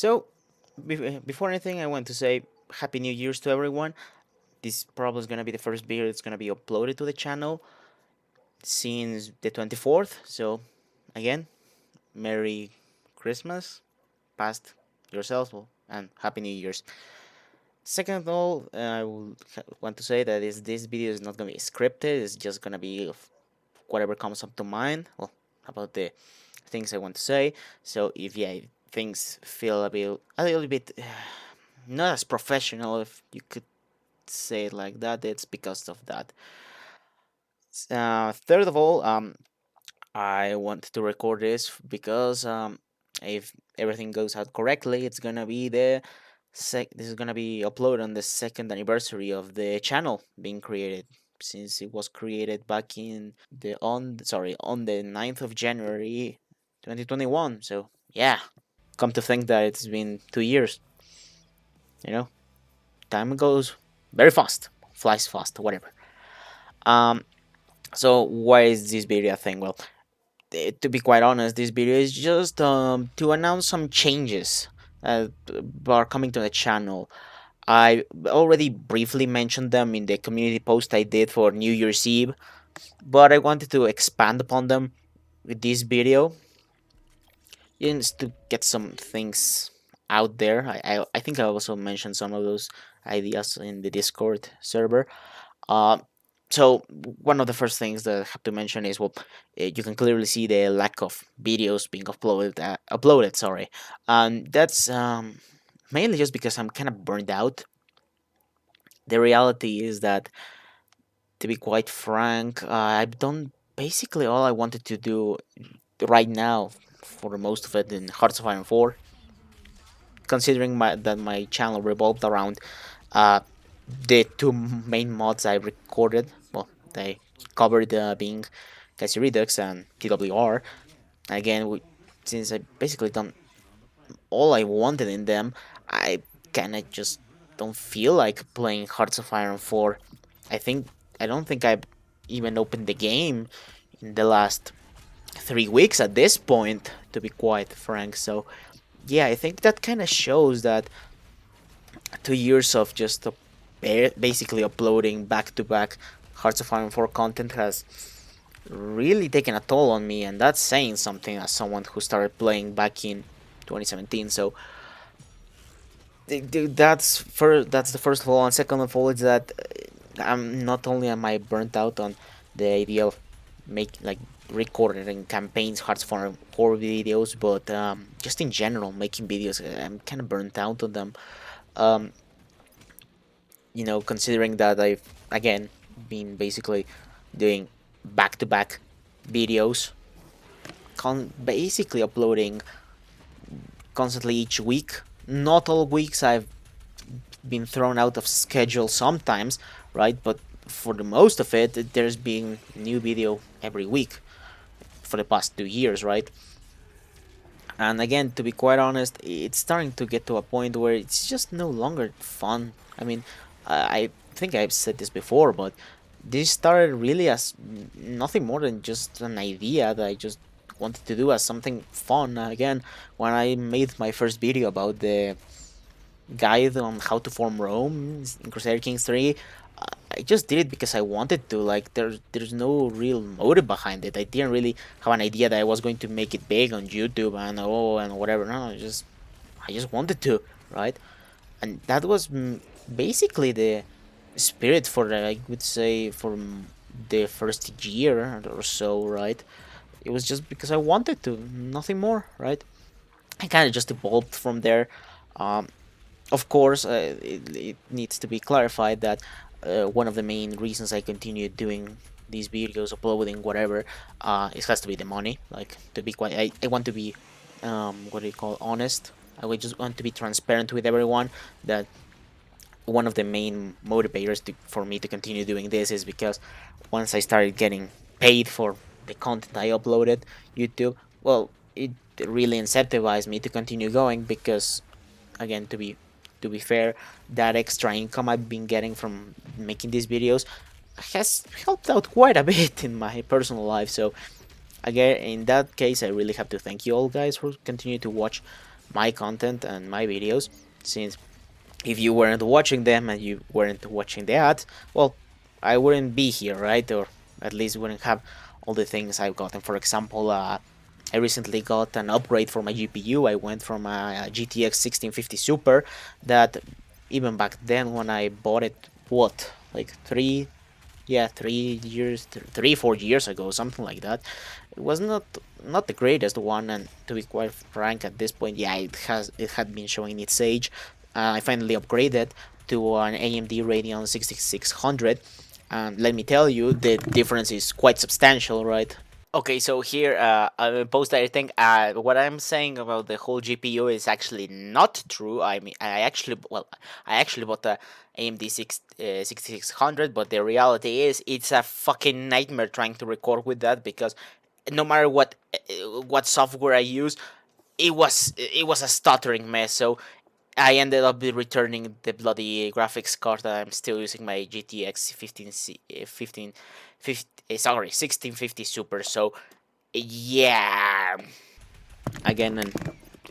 So, before anything, I want to say Happy New Year's to everyone. This probably is gonna be the first video that's gonna be uploaded to the channel since the 24th. So, again, Merry Christmas, past yourselves, and Happy New Year's. Second of all, I want to say that this video is not gonna be scripted. It's just gonna be of whatever comes up to mind. Well, about the things I want to say. So if things feel a little bit not as professional, if you could say it like that, it's because of that. Third of all, I want to record this because if everything goes out correctly, it's gonna be this is gonna be uploaded on the second anniversary of the channel being created, since it was created back in on the 9th of January 2021. So yeah, come to think that it's been 2 years. You know, time goes very fast, flies fast, whatever. Um, so why is this video a thing? Well, to be quite honest, this video is just to announce some changes that are coming to the channel. I already briefly mentioned them in the community post I did for New Year's Eve, but I wanted to expand upon them with this video, just to get some things out there. I think I also mentioned some of those ideas in the Discord server. Uh, so one of the first things that I have to mention is, well, you can clearly see the lack of videos being uploaded. Sorry, and that's mainly just because I'm kind of burned out. The reality is that, to be quite frank, I've done basically all I wanted to do right now for most of it in Hearts of Iron 4, considering that my channel revolved around uh, the two main mods I recorded. Well, they covered being Cassie Redux and TWR. Again, since I basically done all I wanted in them, I kind of just don't feel like playing Hearts of Iron 4. I think I don't think I've even opened the game in the last 3 weeks at this point, to be quite frank. So yeah, I think that kind of shows that 2 years of just basically uploading back to back Hearts of Iron 4 content has really taken a toll on me, and that's saying something as someone who started playing back in 2017. So that's the first of all, and second of all is that I'm not only am I burnt out on the idea of recording campaigns, Hearts of Iron 4 videos, but just in general making videos, I'm kind of burnt out on them. Um, considering that I've again been basically doing back to back videos, basically uploading constantly each week. Not all weeks I've been thrown out of schedule sometimes, right? But for the most of it, there's been new video every week for the past 2 years, right? And again, to be quite honest, it's starting to get to a point where it's just no longer fun. I mean, I think I've said this before, but this started really as nothing more than just an idea that I just wanted to do as something fun. Again, when I made my first video about the guide on how to form Rome in Crusader Kings 3, I just did it because I wanted to. Like, there's no real motive behind it. I didn't really have an idea that I was going to make it big on YouTube and whatever. No, I just wanted to, right? And that was basically the spirit for I would say for the first year or so, right? It was just because I wanted to, nothing more, right? I kind of just evolved from there. Um, of course, it needs to be clarified that one of the main reasons I continue doing these videos, uploading whatever, it has to be the money. Like, to be quite, I want to be, what do you call, honest. I would just want to be transparent with everyone that one of the main motivators for me to continue doing this is because once I started getting paid for the content I uploaded YouTube, well, it really incentivized me to continue going because, again, to be fair, that extra income I've been getting from making these videos has helped out quite a bit in my personal life. So again, in that case, I really have to thank you all guys for continuing to watch my content and my videos, since if you weren't watching them and you weren't watching the ads, well, I wouldn't be here, right? Or at least wouldn't have all the things I've gotten. For example, I recently got an upgrade for my GPU. I went from a GTX 1650 Super that even back then when I bought it, what, like 3 years, 3 4 years ago, something like that. It was not the greatest one, and to be quite frank, at this point, yeah, it had been showing its age. I finally upgraded to an AMD Radeon 6600, and let me tell you, the difference is quite substantial, right? Okay, so here, I post that I think what I'm saying about the whole GPU is actually not true. I mean, I actually bought the AMD 6600, but the reality is it's a fucking nightmare trying to record with that because no matter what software I use, it was a stuttering mess. So I ended up returning the bloody graphics card that I'm still using, my GTX 1650 Super. So yeah, again, and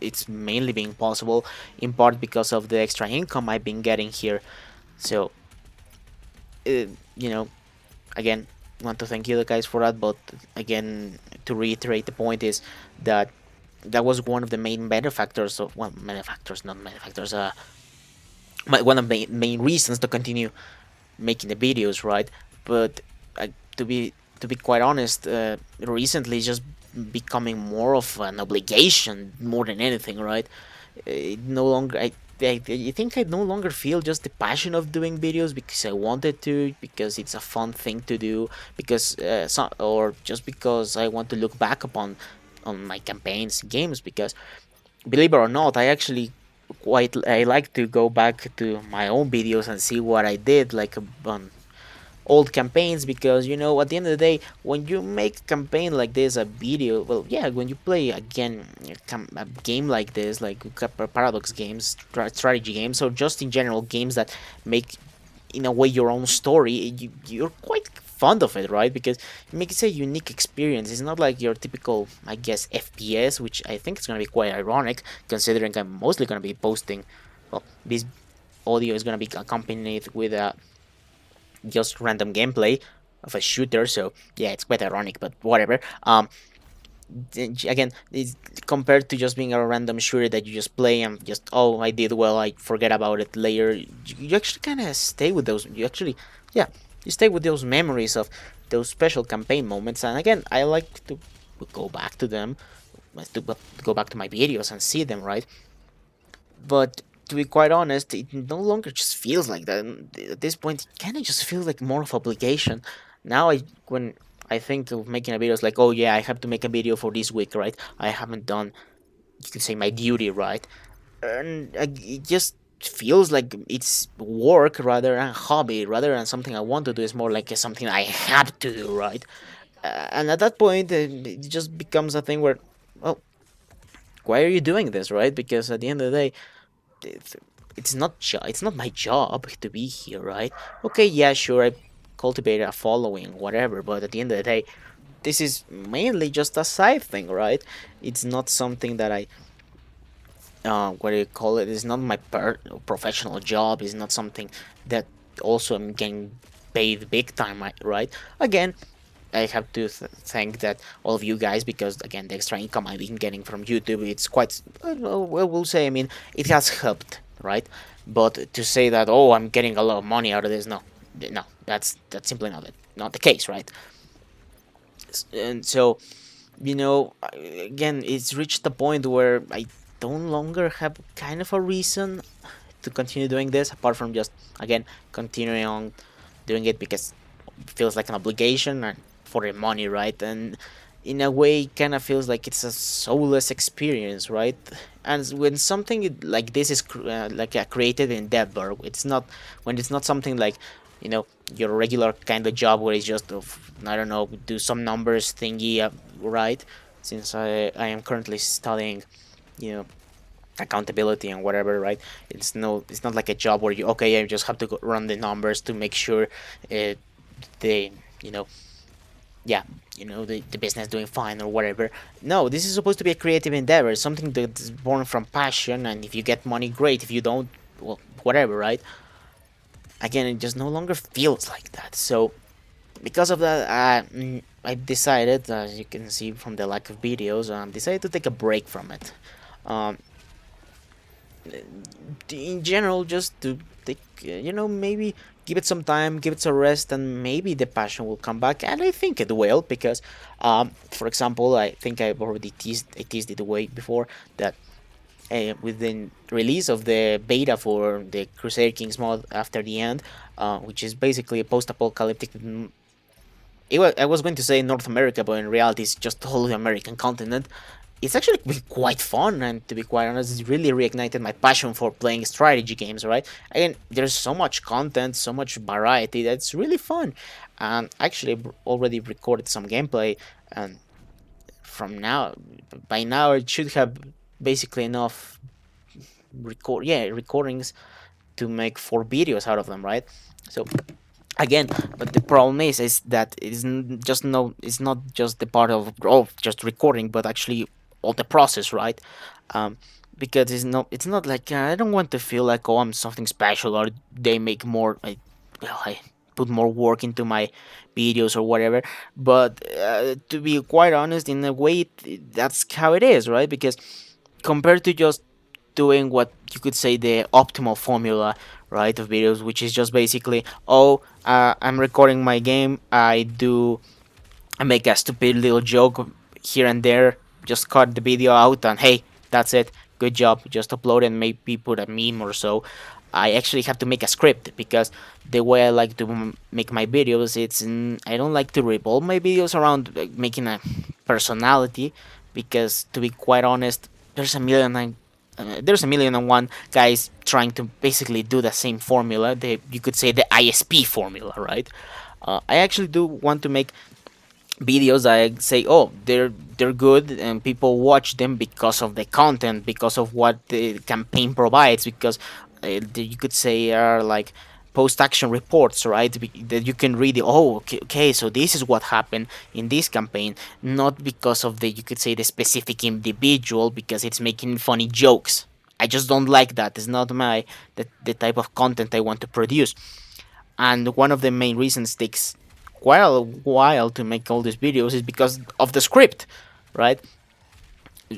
it's mainly being possible in part because of the extra income I've been getting here. So uh, you know, again, want to thank you guys for that. But again, to reiterate, the point is that that was one of the main benefactors of, well, benefactors, not benefactors. One of the main reasons to continue making the videos, right? But uh, to be to be quite honest, recently it's just becoming more of an obligation more than anything, right? No longer I think I no longer feel just the passion of doing videos because I wanted to, because it's a fun thing to do, because or just because I want to look back upon on my campaigns games, because believe it or not, I like to go back to my own videos and see what I did, like on old campaigns, because at the end of the day, when you make a campaign like this, a video, well, yeah, when you play again a game like this, like paradox games, strategy games, or just in general games that make, in a way, your own story, you're quite fond of it, right? Because it makes a unique experience. It's not like your typical, I guess, FPS, which I think is going to be quite ironic considering I'm mostly going to be posting, well, this audio is going to be accompanied with a just random gameplay of a shooter. So yeah, it's quite ironic, but whatever. Again, it's compared to just being a random shooter that you just play and just, oh, I did well, I forget about it later. You actually kind of stay with those. Yeah, you stay with those memories of those special campaign moments. And again, I like to go back to them, to go back to my videos and see them, right? But to be quite honest, it no longer just feels like that. At this point, it kind of just feels like more of obligation. Now, when I think of making a video, it's like, oh yeah, I have to make a video for this week, right? I haven't done, you can say, my duty, right? And it just feels like it's work rather than hobby, rather than something I want to do. It's more like something I have to do, right? And at that point, it just becomes a thing where, well, why are you doing this, right? Because at the end of the day, it's it's not my job to be here, right? Okay, yeah, sure, I cultivate a following, whatever, but at the end of the day, this is mainly just a side thing, right? It's not something that I, what do you call it? It's not my professional job. It's not something that also I'm getting paid big time, right? Again, I have to thank that all of you guys, because again, the extra income I've been getting from YouTube, it's quite, well, we'll say, I mean, it has helped, right? But to say that, oh, I'm getting a lot of money out of this, no, no, that's simply not the case, right? And so, again, it's reached the point where I don't longer have kind of a reason to continue doing this, apart from just, again, continuing on doing it because it feels like an obligation and for the money, right? And in a way, kind of feels like it's a soulless experience, right? And when something like this is like created in Deadberg, it's not, when it's not something like, your regular kind of job where it's just of, I don't know, do some numbers thingy, right? Since I am currently studying, you know accountability and whatever, right? It's not like a job where you, okay, I just have to run the numbers to make sure they, you know yeah, the business doing fine or whatever. No, this is supposed to be a creative endeavor, something that's born from passion, and if you get money, great. If you don't, well, whatever, right? Again, it just no longer feels like that. So because of that, I decided, as you can see from the lack of videos, decided to take a break from it. Um, in general, just to take, maybe give it some time, give it some rest, and maybe the passion will come back. And I think it will, because, for example, I think I've already teased it way before that. With the release of the beta for the Crusader Kings mod after the end, which is basically a post-apocalyptic, I was going to say North America, but in reality, it's just the whole American continent. It's actually been quite fun, and to be quite honest, it's really reignited my passion for playing strategy games, right? Again, there's so much content, so much variety that's really fun. And actually, I've already recorded some gameplay, and from now, by now, it should have basically enough recordings to make 4 videos out of them, right? So again, but the problem is that it's not just the part of just recording, but actually all the process, right? um because it's not like, I don't want to feel like, oh, I'm something special, or they make more, I put more work into my videos or whatever. But to be quite honest, in a way, that's how it is, right? Because compared to just doing what you could say the optimal formula, right, of videos, which is just basically, oh, I'm recording my game, I make a stupid little joke here and there, just cut the video out, and hey, that's it, good job, just upload and maybe put a meme or so. I actually have to make a script, because the way I like to make my videos, I don't like to revolve my videos around making a personality, because to be quite honest, there's a million and one guys trying to basically do the same formula. You could say the ISP formula, right? I actually do want to make videos. I say, oh, they're good, and people watch them because of the content, because of what the campaign provides, because you could say are like post-action reports, right? That you can read. Oh, okay, so this is what happened in this campaign, not because of the, you could say, the specific individual, because it's making funny jokes. I just don't like that. It's not the type of content I want to produce. And one of the main reasons takes quite a while to make all these videos is because of the script, right?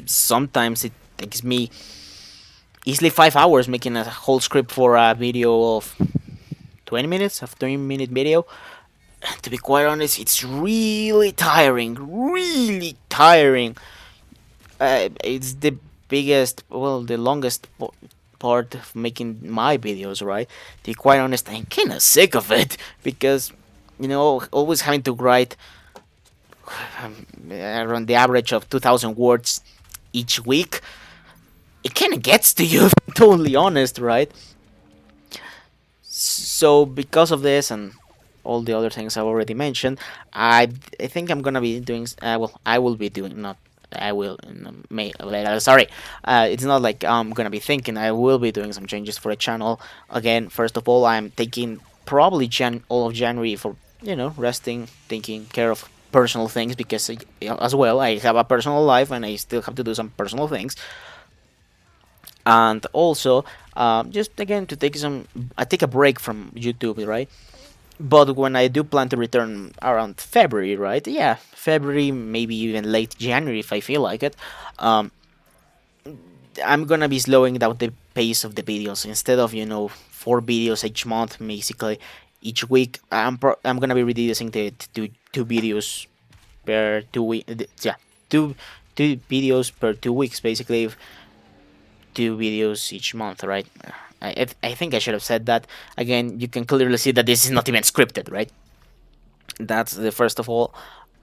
Sometimes it takes me easily 5 hours making a whole script for a video of 20 minutes, of 20-minute video. And to be quite honest, it's really tiring. It's the biggest, well, the longest part of making my videos, right? To be quite honest, I'm kind of sick of it, because, always having to write around the average of 2,000 words each week, it kind of gets to you, if I'm totally honest, right? So because of this and all the other things I've already mentioned, I think I'm gonna be doing. Well, I will be doing, not I will. May sorry, it's not like I'm gonna be thinking. I will be doing some changes for the channel. Again, first of all, I'm taking probably all of January for, resting, taking care of personal things, because as well, I have a personal life and I still have to do some personal things. And also, just again to I take a break from YouTube, right? But when I do plan to return around February, right? Yeah, February, maybe even late January if I feel like it. Um, I'm gonna be slowing down the pace of the videos. Instead of 4 videos each month, basically each week, I'm gonna be reducing to 2 videos per 2 week. Yeah, two two videos per 2 weeks, basically 2 videos each month, right? I think I should have said that. Again, you can clearly see that this is not even scripted, right? That's the first of all.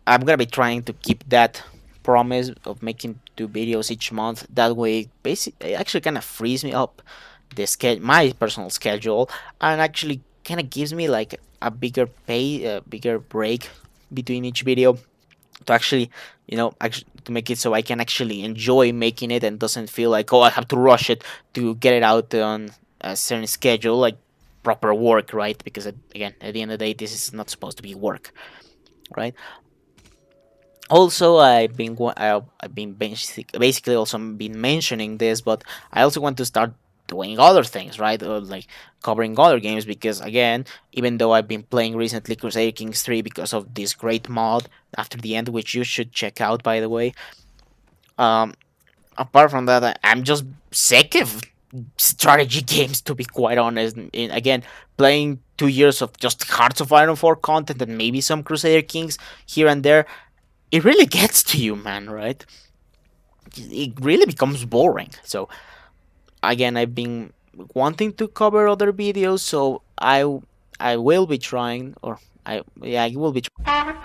I'm gonna be trying to keep that promise of making 2 videos each month. That way, basically, it actually kind of frees me up my personal schedule, and actually kind of gives me like a bigger break between each video, to actually, actually to make it so I can actually enjoy making it, and doesn't feel like, oh, I have to rush it to get it out on a certain schedule, like proper work, right? Because again, at the end of the day, this is not supposed to be work, right? Also, I've been basically also been mentioning this, but I also want to start doing other things, right? Like covering other games, because again, even though I've been playing recently Crusader Kings 3 because of this great mod After the End, which you should check out, by the way. Um, Apart from that, I'm just sick of strategy games, to be quite honest. And again, playing 2 years of just Hearts of Iron 4 content and maybe some Crusader Kings here and there, it really gets to you, man, right? It really becomes boring. So again, I've been wanting to cover other videos, so I will be trying, or I will be trying,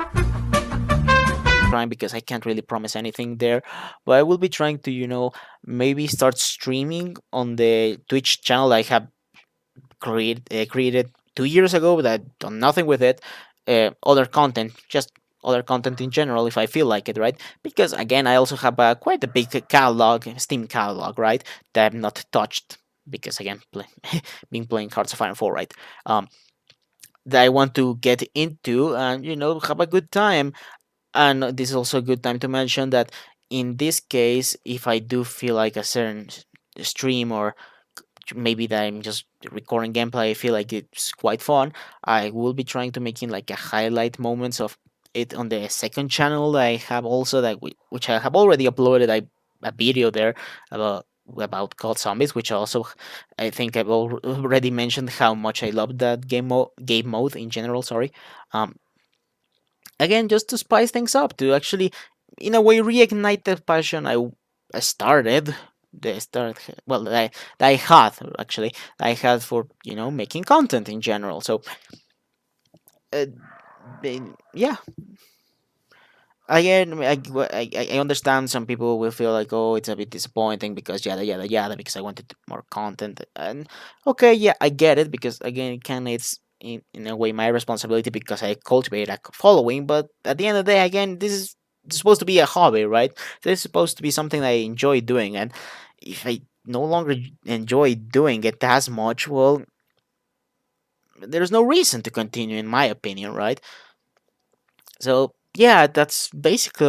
because I can't really promise anything there, but I will be trying to maybe start streaming on the Twitch channel I have created 2 years ago, that I've done nothing with it. Other content, just other content in general, if I feel like it, right? Because again, I also have quite a big catalog, Steam catalog, right? That I've not touched, because again, been playing Hearts of Iron 4, right? Um, that I want to get into and have a good time. And this is also a good time to mention that in this case, if I do feel like a certain stream, or maybe that I'm just recording gameplay, I feel like it's quite fun, I will be trying to making like a highlight moments of it on the second channel that I have, also which I have already uploaded a video there about called Zombies, which also I think I've already mentioned how much I love that game mode in general. Sorry. Um, Again, just to spice things up, to actually in a way reignite the passion I started the start well that I had, actually, that I had for making content in general. So uh, yeah, again, I understand some people will feel like, oh, it's a bit disappointing because yada yada yada, because I wanted more content. And okay, yeah, I get it, because again, it's in a way my responsibility, because I cultivate a following. But at the end of the day, again, this is supposed to be a hobby, right? This is supposed to be something that I enjoy doing. And if I no longer enjoy doing it as much, well, there's no reason to continue, in my opinion, right? So yeah, that's basically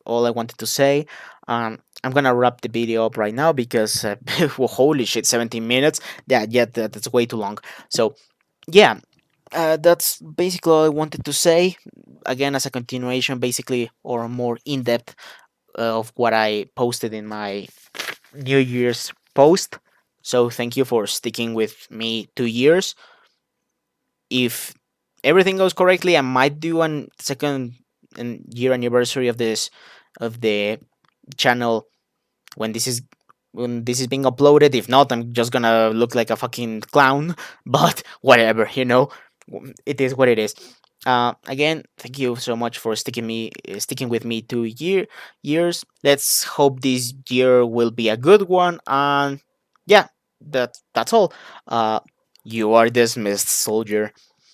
all I wanted to say. I'm gonna wrap the video up right now, because well, holy shit, 17 minutes. That's way too long. So yeah, that's basically all I wanted to say. Again, as a continuation, basically, or a more in depth of what I posted in my New Year's post. So thank you for sticking with me 2 years. If everything goes correctly, I might do a second and year anniversary of the channel when this is being uploaded. If not, I'm just gonna look like a fucking clown. But whatever, it is what it is. Again, thank you so much for sticking with me 2 years. Let's hope this year will be a good one. And yeah, that's all. You are dismissed, soldier.